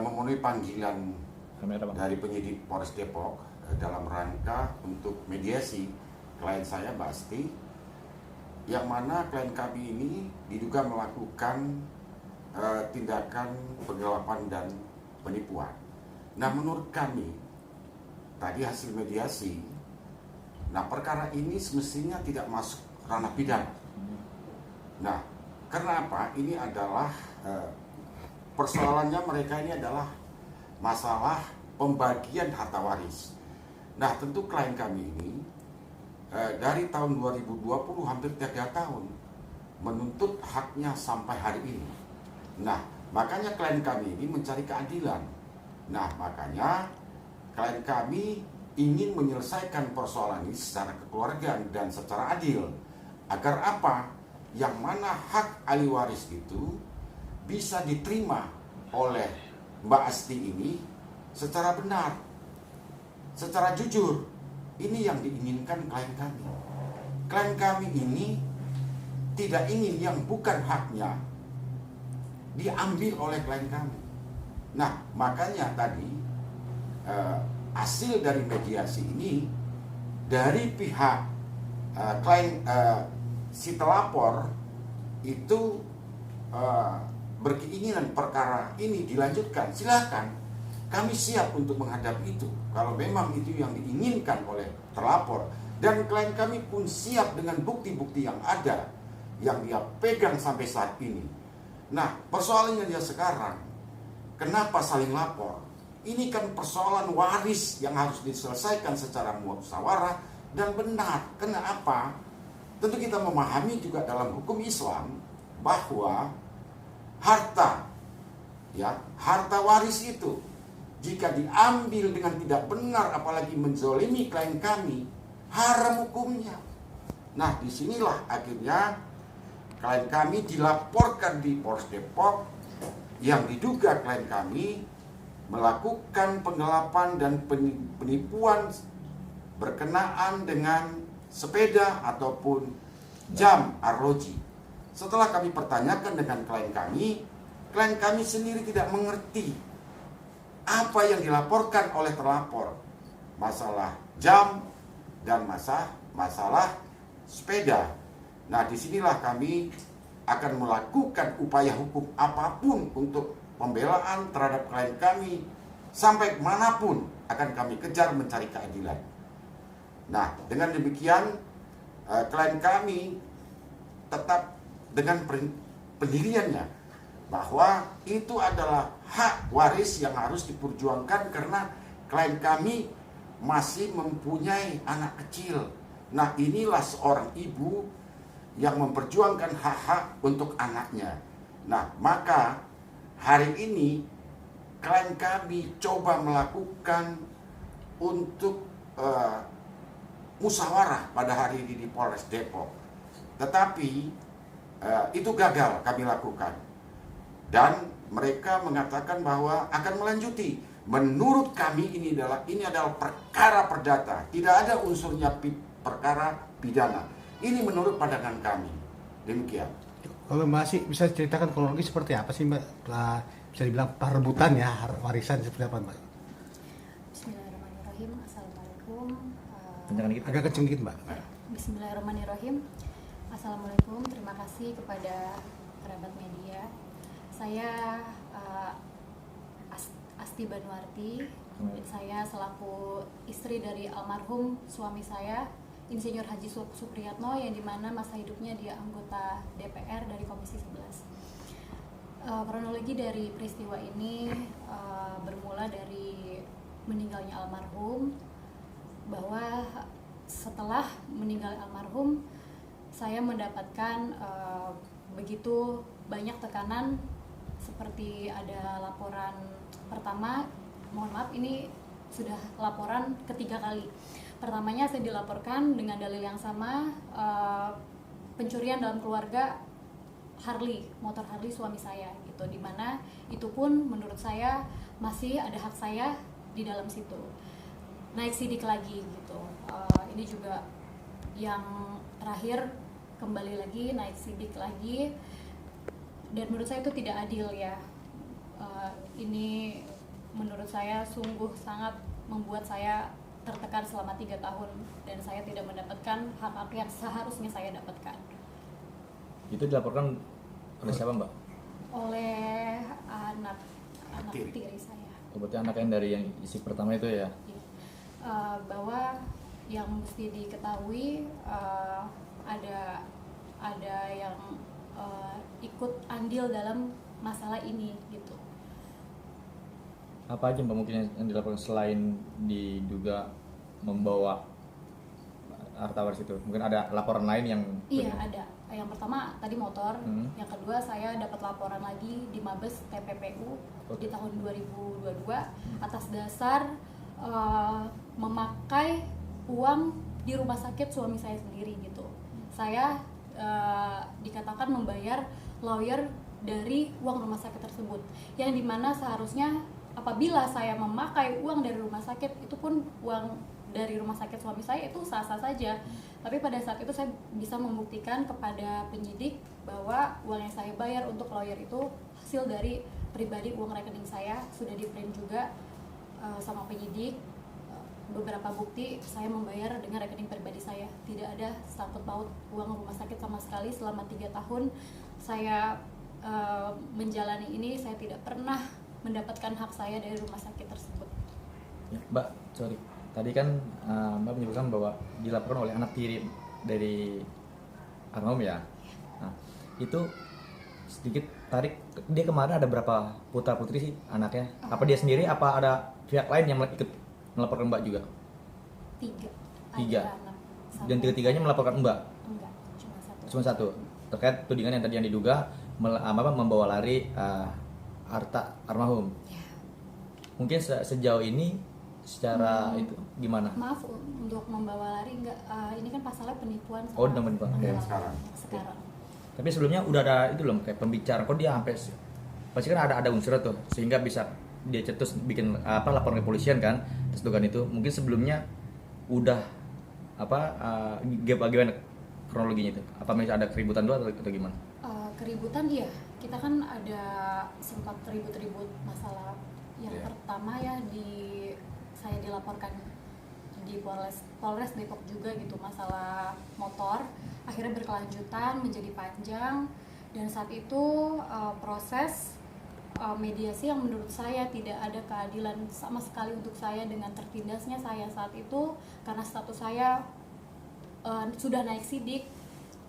memenuhi panggilan Kamera, Bang. dari penyidik Polres Depok dalam rangka untuk mediasi klien saya Mbak Asti, yang mana klien kami ini diduga melakukan tindakan penggelapan dan penipuan. Nah, menurut kami tadi hasil mediasi, nah perkara ini semestinya tidak masuk ranah pidana. Nah, karena apa? Ini adalah persoalannya mereka ini adalah masalah pembagian harta waris. Nah, tentu klien kami ini dari tahun 2020 hampir 3 tahun menuntut haknya sampai hari ini. Nah, makanya klien kami ini mencari keadilan. Nah, makanya klien kami ingin menyelesaikan persoalan ini secara kekeluargaan dan secara adil. Agar apa? Yang mana hak ahli waris itu bisa diterima oleh Mbak Asti ini secara benar, secara jujur. Ini yang diinginkan klien kami. Klien kami ini tidak ingin yang bukan haknya diambil oleh klien kami. Nah, makanya tadi hasil dari mediasi ini dari pihak klien si pelapor itu berkeinginan perkara ini dilanjutkan. Silakan, kami siap untuk menghadapi itu kalau memang itu yang diinginkan oleh terlapor, dan klien kami pun siap dengan bukti-bukti yang ada yang dia pegang sampai saat ini. Nah, persoalannya dia sekarang, kenapa saling lapor? Ini kan persoalan waris yang harus diselesaikan secara musyawarah dan benar. Kenapa? Tentu kita memahami juga dalam hukum Islam bahwa harta waris itu jika diambil dengan tidak benar, apalagi menzolimi klien kami, haram hukumnya. Nah, disinilah akhirnya klien kami dilaporkan di Polres Depok yang diduga klien kami melakukan penggelapan dan penipuan berkenaan dengan sepeda ataupun jam arloji. Setelah kami pertanyakan dengan klien kami sendiri tidak mengerti apa yang dilaporkan oleh terlapor, masalah jam dan masalah sepeda. Nah, disinilah kami akan melakukan upaya hukum apapun untuk pembelaan terhadap klien kami, sampai manapun akan kami kejar mencari keadilan. Nah, dengan demikian klien kami tetap dengan pendiriannya bahwa itu adalah hak waris yang harus diperjuangkan karena klien kami masih mempunyai anak kecil. Nah, inilah seorang ibu yang memperjuangkan hak-hak untuk anaknya. Nah, maka hari ini klien kami coba melakukan untuk musyawarah pada hari ini di Polres Depok. Tetapi itu gagal kami lakukan. Dan mereka mengatakan bahwa akan melanjuti. Menurut kami ini adalah perkara perdata, tidak ada unsurnya perkara pidana. Ini menurut pandangan kami. Demikian. Kalau masih bisa ceritakan kronologi seperti apa sih, Mbak? Bisa dibilang perebutan ya warisan seperti apa, Mbak? Bismillahirrahmanirrahim. Assalamualaikum. Agak kenceng dikit, Mbak. Bismillahirrahmanirrahim. Assalamualaikum. Terima kasih kepada kerabat media. Saya Asti Banuarti. Saya selaku istri dari almarhum suami saya, Insinyur Haji Supriyatno, yang dimana masa hidupnya dia anggota DPR dari Komisi 11. Kronologi dari peristiwa ini bermula dari meninggalnya almarhum, bahwa setelah meninggal almarhum saya mendapatkan begitu banyak tekanan, seperti ada laporan pertama, mohon maaf ini sudah laporan ketiga kali. Pertamanya saya dilaporkan dengan dalil yang sama, pencurian dalam keluarga motor Harley suami saya gitu, dimana itu pun menurut saya masih ada hak saya di dalam situ. Naik sidik lagi gitu, ini juga yang terakhir kembali lagi naik sidik lagi, dan menurut saya itu tidak adil ya. Ini menurut saya sungguh sangat membuat saya tertekan selama 3 tahun dan saya tidak mendapatkan hak-hak yang seharusnya saya dapatkan. Itu dilaporkan oleh siapa, Mbak? Oleh anak Tiri. tiri saya. Berarti anak yang dari yang isi pertama itu ya? Iya. Bahwa yang mesti diketahui ada yang ikut andil dalam masalah ini gitu. Apa aja Mbak mungkin yang dilaporkan selain diduga membawa harta waris itu? Mungkin ada laporan lain yang Iya ada. Yang pertama tadi motor, Hmm. yang kedua saya dapat laporan lagi di Mabes TPPU di tahun 2022 atas dasar memakai uang di rumah sakit suami saya sendiri gitu. Saya dikatakan membayar lawyer dari uang rumah sakit tersebut, yang dimana seharusnya apabila saya memakai uang dari rumah sakit itu pun uang dari rumah sakit suami saya itu sah-sah saja. Tapi pada saat itu saya bisa membuktikan kepada penyidik bahwa uang yang saya bayar untuk lawyer itu hasil dari pribadi, uang rekening saya sudah di-print juga sama penyidik. Beberapa bukti saya membayar dengan rekening pribadi saya, tidak ada sangkut paut uang rumah sakit sama sekali. Selama 3 tahun saya menjalani ini, saya tidak pernah mendapatkan hak saya dari rumah sakit tersebut. Ya, Mbak, sorry. Tadi kan Mbak menyebutkan bahwa dilaporkan oleh anak tiri dari almarhum ya. Nah, itu sedikit tarik, dia kemarin ada berapa putra putri sih anaknya? Apa dia sendiri? Apa ada pihak lain yang ikut melaporkan Mbak juga? 3. Tiga. Ada anak. Dan tiga-tiganya melaporkan Mbak? Enggak, cuma 1. Cuma 1. Terkait tudingan yang tadi yang diduga membawa lari harta almarhum. Ya. Mungkin sejauh ini secara itu gimana? Maaf untuk membawa lari enggak, ini kan pasalnya penipuan. Oh, udah penipuan. Oke. Sekarang. Tapi sebelumnya udah ada itu loh kayak pembicara, kok dia sampai pasti kan ada unsur tuh sehingga bisa dia cetus bikin laporan ke polisian kan atas dugaan itu. Mungkin sebelumnya udah bagaimana kronologinya itu? Apa misalnya ada keributan dulu atau gimana? Keributan iya, kita kan ada sempat ribut-ribut masalah yang Iya. pertama ya saya dilaporkan di Polres Depok juga gitu, masalah motor akhirnya berkelanjutan menjadi panjang, dan saat itu proses mediasi yang menurut saya tidak ada keadilan sama sekali untuk saya dengan tertindasnya saya saat itu karena status saya sudah naik sidik.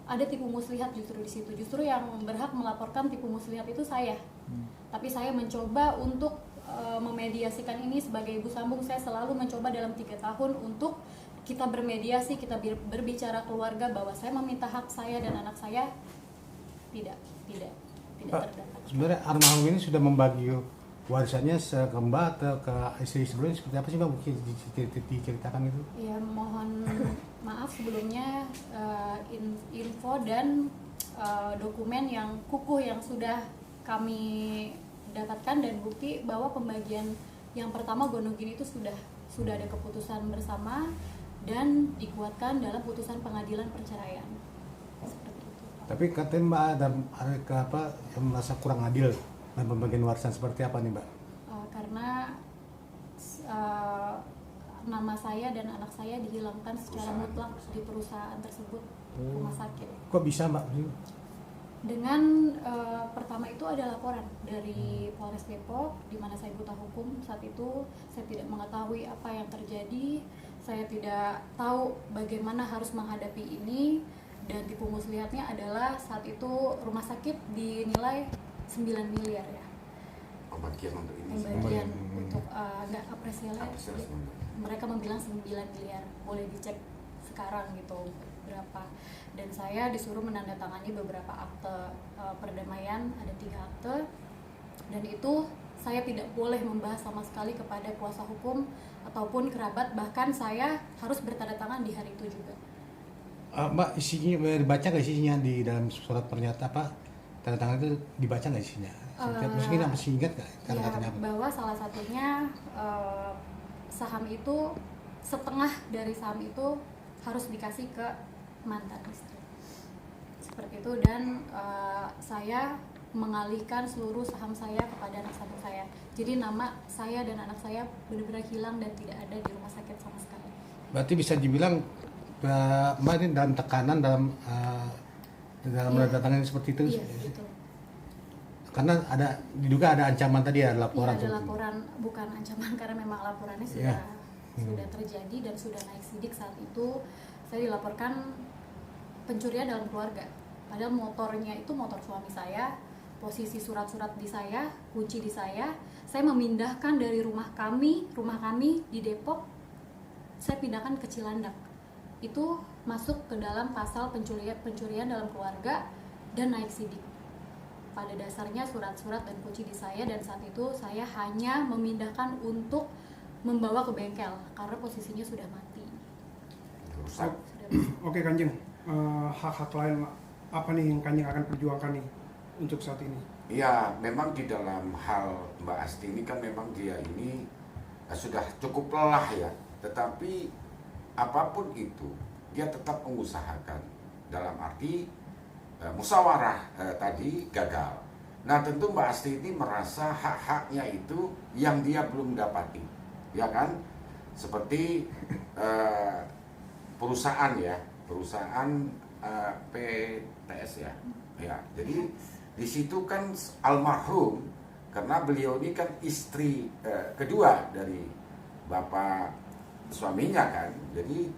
Ada tipu muslihat justru di situ, justru yang berhak melaporkan tipu muslihat itu saya. Tapi saya mencoba untuk memediasikan ini sebagai ibu sambung. Saya selalu mencoba dalam 3 tahun untuk kita bermediasi, kita berbicara keluarga bahwa saya meminta hak saya dan anak saya tidak Pak, terdapat. sebenarnya almarhum ini sudah membagi warisannya ke Mbak atau ke istri sebelumnya seperti apa sih Mbak? Mungkin diceritakan itu. Ya mohon maaf sebelumnya info dan dokumen yang kukuh yang sudah kami dapatkan dan bukti bahwa pembagian yang pertama Gonogiri itu sudah ada keputusan bersama dan dikuatkan dalam putusan pengadilan perceraian. Seperti itu. Tapi katanya Mbak ada yang merasa kurang adil dalam pembagian warisan seperti apa nih Mbak? Karena nama saya dan anak saya dihilangkan secara mutlak di perusahaan tersebut, rumah sakit. Kok bisa Mbak? Dengan pertama itu ada laporan dari Polres Depok di mana saya buta hukum saat itu. Saya tidak mengetahui apa yang terjadi, saya tidak tahu bagaimana harus menghadapi ini, dan tipu muslihatnya adalah saat itu rumah sakit dinilai 9 miliar ya. Pembagian untuk ini. Pembagian untuk nggak apresiasi. Apresiasi. Mereka membilang 9 miliar, boleh dicek sekarang gitu berapa. Dan saya disuruh menandatangani beberapa akte perdamaian, ada 3 akte, dan itu saya tidak boleh membahas sama sekali kepada kuasa hukum ataupun kerabat, bahkan saya harus bertanda tangan di hari itu juga. Mbak, isinya dibaca nggak isinya di dalam surat pernyataan tanda tangan itu dibaca nggak isinya? Mungkin apa sih ingat nggak? Ya, bahwa salah satunya saham itu, setengah dari saham itu harus dikasih ke mantan istri seperti itu, dan saya mengalihkan seluruh saham saya kepada anak satu saya. Jadi nama saya dan anak saya benar-benar hilang dan tidak ada di rumah sakit sama sekali. Berarti bisa dibilang Mbak ini dalam tekanan dalam menandatangani seperti itu. Iya, betul. Karena diduga ada ancaman tadi ya, laporan. Iya, ada laporan, bukan ancaman karena memang laporannya sudah terjadi dan sudah naik sidik. Saat itu saya dilaporkan pencurian dalam keluarga. Padahal motornya itu motor suami saya, posisi surat-surat di saya, kunci di saya. Saya memindahkan dari rumah kami di Depok, saya pindahkan ke Cilandak. Itu masuk ke dalam pasal pencurian dalam keluarga dan naik sidik. Pada dasarnya surat-surat dan kunci di saya, dan saat itu saya hanya memindahkan untuk membawa ke bengkel karena posisinya sudah mati. Rusak. Oke Kanjeng, hak-hak lain apa nih yang Kanjeng akan perjuangkan nih untuk saat ini? Ya, memang di dalam hal Mbak Asti ini kan memang dia ini sudah cukup lelah ya, tetapi apapun itu dia tetap mengusahakan, dalam arti musyawarah tadi gagal. Nah tentu Mbak Asti ini merasa hak-haknya itu yang dia belum dapati, ya kan? Seperti perusahaan PTS ya. Jadi di situ kan almarhum, karena beliau ini kan istri kedua dari bapak suaminya kan. Jadi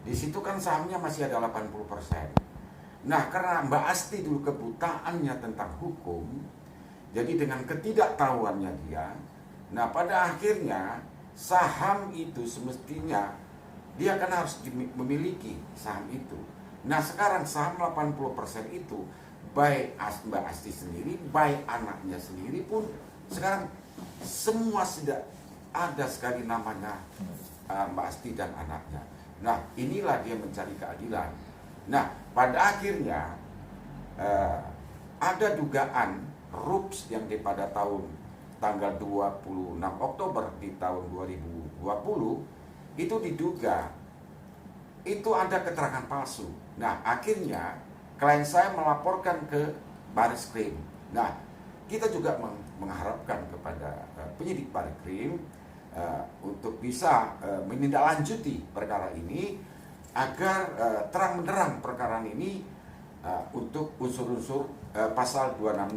di situ kan sahamnya masih ada 80%. Nah, karena Mbak Asti dulu kebutaannya tentang hukum, jadi dengan ketidaktahuannya dia, nah pada akhirnya saham itu semestinya dia kan harus memiliki saham itu. Nah, sekarang saham 80% itu baik Mbak Asti sendiri, baik anaknya sendiri pun sekarang semua sudah ada sekali namanya Mbak Asti dan anaknya. Nah, inilah dia mencari keadilan. Nah, pada akhirnya ada dugaan RUPS yang pada tanggal 26 Oktober di tahun 2020 itu diduga itu ada keterangan palsu. Nah, akhirnya klien saya melaporkan ke Barreskrim. Nah, kita juga mengharapkan kepada penyidik Barreskrim untuk bisa menindaklanjuti perkara ini agar terang benderang perkara ini untuk unsur-unsur pasal 266.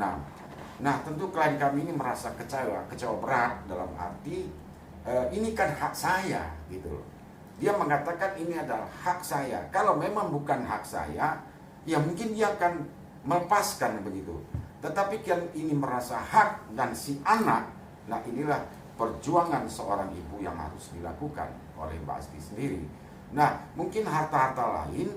Nah, tentu klien kami ini merasa kecewa berat, dalam arti ini kan hak saya gitu loh. Dia mengatakan ini adalah hak saya. Kalau memang bukan hak saya, ya mungkin dia akan melepaskan begitu. Tetapi kan ini merasa hak dan si anak, nah inilah perjuangan seorang ibu yang harus dilakukan oleh Mbak Asti sendiri. Nah, mungkin harta-harta lain,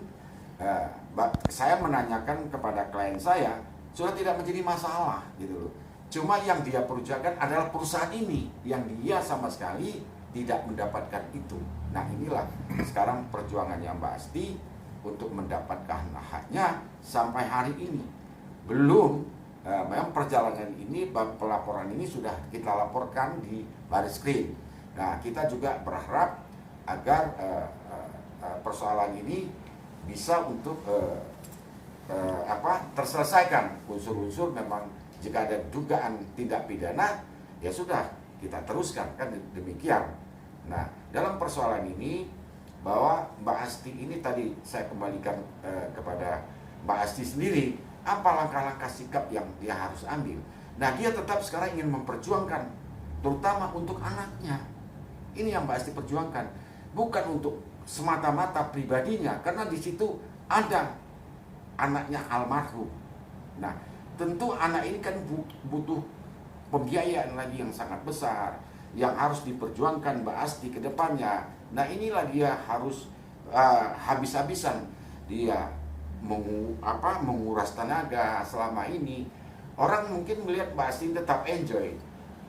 saya menanyakan kepada klien saya, sudah tidak menjadi masalah gitu loh. Cuma yang dia perjuangkan adalah perusahaan ini, yang dia sama sekali tidak mendapatkan itu. Nah, inilah sekarang perjuangannya Mbak Asti untuk mendapatkan haknya sampai hari ini. Belum, memang perjalanan ini, pelaporan ini sudah kita laporkan di Barreskrim. Nah, kita juga berharap agar persoalan ini bisa untuk terselesaikan. Unsur-unsur memang jika ada dugaan tindak pidana, ya sudah kita teruskan, kan demikian. Nah, dalam persoalan ini bahwa Mbak Asti ini tadi saya kembalikan kepada Mbak Asti sendiri, apa langkah-langkah sikap yang dia harus ambil. Nah, dia tetap sekarang ingin memperjuangkan, terutama untuk anaknya. Ini yang Mbak Asti perjuangkan, bukan untuk semata-mata pribadinya, karena di situ ada anaknya almarhum. Nah, tentu anak ini kan butuh pembiayaan lagi yang sangat besar, yang harus diperjuangkan Mbak Asti ke depannya. Nah, inilah dia harus habis-habisan dia menguras tenaga selama ini. Orang mungkin melihat Mbak Asti tetap enjoy,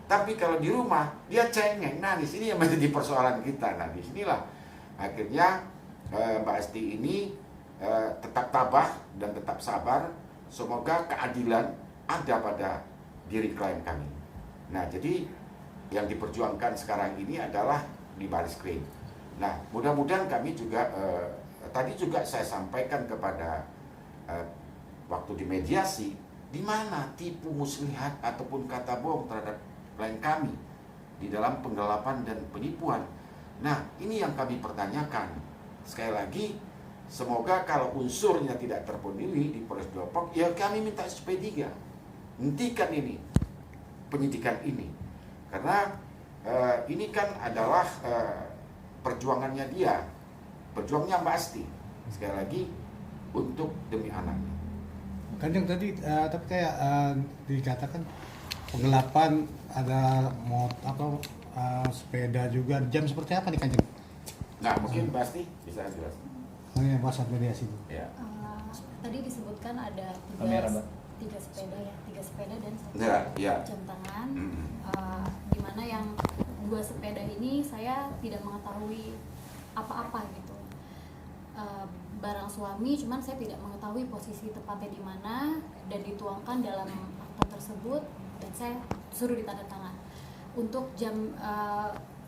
tapi kalau di rumah dia cengeng. Nah, di sini yang menjadi persoalan kita. Nah, di sinilah akhirnya Mbak Asti ini tetap tabah dan tetap sabar. Semoga keadilan ada pada diri klien kami. Nah, jadi yang diperjuangkan sekarang ini adalah di Barreskrim. Nah, mudah-mudahan kami juga tadi juga saya sampaikan kepada waktu di mediasi, Di mana tipu muslihat ataupun kata bohong terhadap klien kami di dalam penggelapan dan penipuan? Nah, ini yang kami pertanyakan. Sekali lagi, semoga kalau unsurnya tidak terpenuhi di Polres Depok, ya kami minta SP3. Hentikan ini, penyidikan ini. Karena ini kan adalah perjuangannya dia, perjuangnya Mbak Asti. Sekali lagi, untuk demi anaknya. Kanjeng tadi tapi kayak dikatakan penggelapan ada sepeda juga, jam seperti apa nih Kanjeng? Nah, mungkin Mbak Asti bisa jelas. Oh ya, bahasa mediasi itu. Ya. Tadi disebutkan ada Kamera, Mbak. tiga sepeda dan satu Ya. jam tangan. Mm. Di mana yang 2 sepeda ini saya tidak mengetahui apa-apa gitu. Barang suami, cuman saya tidak mengetahui posisi tepatnya di mana dan dituangkan dalam akta tersebut dan saya suruh ditandatangan. Untuk jam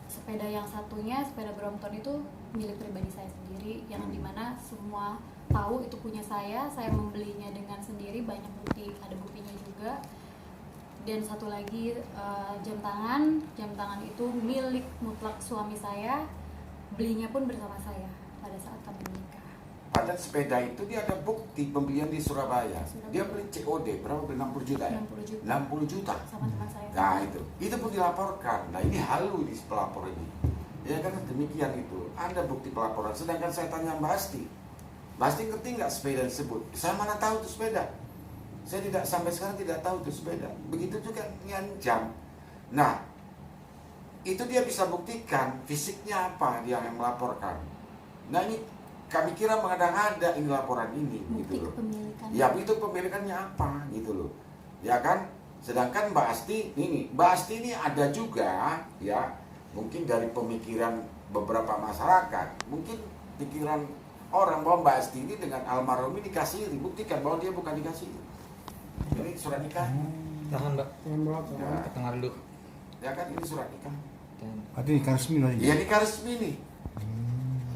sepeda yang satunya, sepeda Brompton itu milik pribadi saya sendiri yang dimana semua tahu itu punya saya membelinya dengan sendiri, banyak bukti, ada buktinya juga. Dan satu lagi jam tangan itu milik mutlak suami saya, belinya pun bersama saya pada saat kami menikah. Pada sepeda itu dia ada bukti pembelian di Surabaya. Dia beli COD, berapa? 60 juta ya? 60 juta. 60 juta. Sama teman saya. Nah itu pun dilaporkan. Nah ini halu di pelapor ini. Ya kan demikian itu. Ada bukti pelaporan. Sedangkan saya tanya Mbak Asti, Mbak Asti ngerti nggak sepeda tersebut? Saya mana tahu itu sepeda. Saya tidak sampai sekarang tidak tahu itu sepeda. Begitu juga dengan jam. Nah itu dia bisa buktikan fisiknya apa dia yang melaporkan. Nah ini kami kira mengada-ngada ini laporan ini, Bukti gitu loh. kepemilikan. Ya itu pemilikannya apa, gitu loh. Ya kan. Sedangkan Mbak Asti ini ada juga, ya mungkin dari pemikiran beberapa masyarakat, mungkin pikiran orang bahwa Mbak Asti ini dengan almarhum ini dikasih, dibuktikan bahwa dia bukan dikasih. Ini surat nikah. Tahan, Mbak. Mohon maaf, Ya, Tengah dulu. ya kan ini surat nikah. Tahan. Berarti nikah resmi lagi. Iya nikah resmi nih.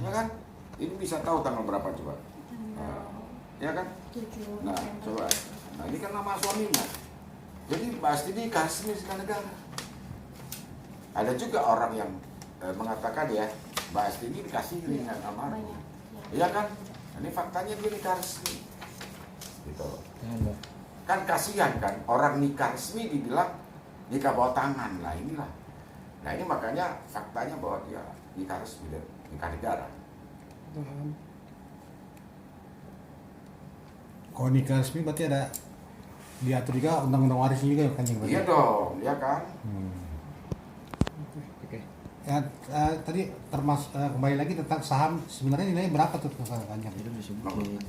Ya kan? Ini bisa tahu tanggal berapa coba? Ya kan? 7 Nah, November. coba. Nah, ini kan nama suaminya. Jadi Mbak Asti ini resmi sekali negara. Ada juga orang yang mengatakan ya, Mbak Asti ini dikasih dengan almarhum. Banyak. Iya kan? Ini faktanya dia nikah resmi. Gitu. Tahan, Mbak. Kan kasihan kan, orang nikah resmi dibilang nikah bawah tangan. Nah inilah. Nah ini makanya faktanya bahwa dia nikah resmi dan nikah negara. Kalau nikah resmi berarti ada diatur juga undang-undang waris juga ya Kanjeng? Iya dong, ya kan? Oke. Ya, tadi termasuk kembali lagi tentang saham, sebenarnya nilainya berapa tuh Kanjeng? Itu disebutin.